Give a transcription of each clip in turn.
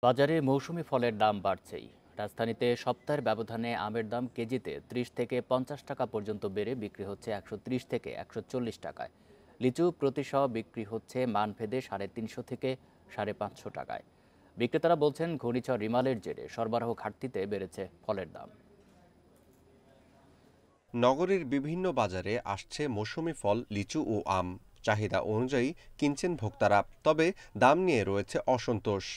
বাজারে মৌসুমি ফলের দাম বাড়ছেই। রাজধানীতে সপ্তাহের ব্যবধানে আমের দাম কেজিতে ৩০ থেকে ৫০ টাকা পর্যন্ত বেড়ে বিক্রি হচ্ছে ১৩০ থেকে ১৪০ টাকায়। লিচু প্রতি শ বিক্রি হচ্ছে মানভেদে ৩৫০ থেকে ৫৫০ টাকায়। বিক্রেতারা বলছেন ঘূর্ণিঝড় রিমালের জেরে সরবরাহ ঘাটতিতে বেড়েছে ফলের দাম। নগরীর বিভিন্ন বাজারে আসছে মৌসুমি ফল লিচু ও আম। চাহিদা অনুযায়ী কিনছেন ভোক্তারা, তবে দাম নিয়ে রয়েছে অসন্তোষ।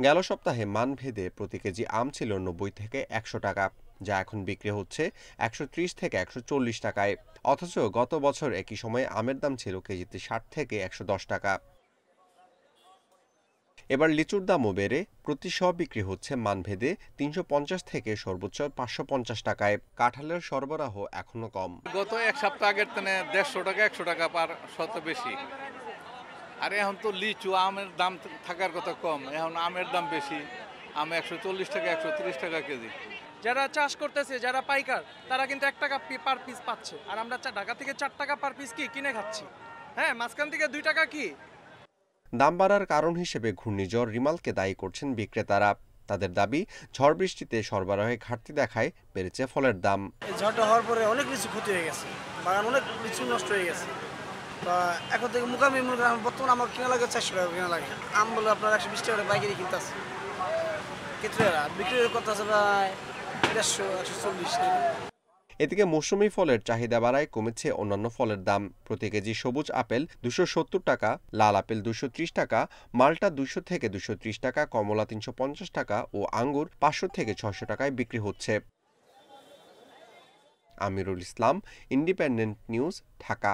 গেল সপ্তাহে মানভেদে প্রতি কেজি আম ছিল ৯০ থেকে ১০০ টাকা, যা এখন বিক্রি হচ্ছে ১৩০ থেকে ১৪০ টাকায়। অথচ গত বছর একই সময়ে আমের দাম ছিল কেজিতে ৬০ থেকে ১১০ টাকা। এবার লিচুর দামও বেড়ে প্রতি শ বিক্রি হচ্ছে মানভেদে ৩৫০ থেকে সর্বোচ্চ ৫৫০ টাকায়। কাঁঠালের সরবরাহ এখনো কম। গত এক সপ্তাহ আগের থেকে ১৫০ টাকা ১০০ টাকা পার শত বেশি। আর এখন তো লিচু আমের দাম থাকার কথা কম, এখন আমের দাম বেশি। আম ১৪০ টাকা ১৩০ টাকা কেজি। যারা চাষ করতেছে, যারা পাইকার, তারা কিন্তু ১ টাকা পার পিস পাচ্ছে, আর আমরা ঢাকা থেকে ৪ টাকা পার পিস কি কিনে খাচ্ছি। হ্যাঁ, মাঝখান থেকে ২ টাকা কি। দাম বাড়ার কারণ হিসেবে ঘূর্ণিঝড় রিমালকে দায়ী করছেন বিক্রেতারা। তাদের দাবি, ঝড় বৃষ্টিতে সরবরাহে ঘাটতি দেখায় বেড়েছে ফলের দাম। এই ঝড়টা হওয়ার পরে অনেক লিচু ক্ষতি হয়ে গেছে, বাগান অনেক লিচু নষ্ট হয়ে গেছে। তা এখন থেকে মুকামি মূল্য বর্তমানে আমার কিনা লাগে ৪০০ টাকা কিনা লাগে। আম বলে আপনার ১২০ টাকা পাইকারি কিনতে আছে, ক্ষেত্রেরা বিক্রি করতে আছে প্রায় ১৫০-১৪০ টাকা। এদিকে মৌসুমি ফলের চাহিদা বাড়ায় কমেছে অন্যান্য ফলের দাম। প্রতি কেজি সবুজ আপেল ২৭০ টাকা, লাল আপেল ২৩০ টাকা, মাল্টা ২০০ থেকে ২৩০ টাকা, কমলা ৩৫০ টাকা ও আঙ্গুর ৫০০ থেকে ৬০০ টাকায় বিক্রি হচ্ছে। Amirul Islam, independent news, Dhaka.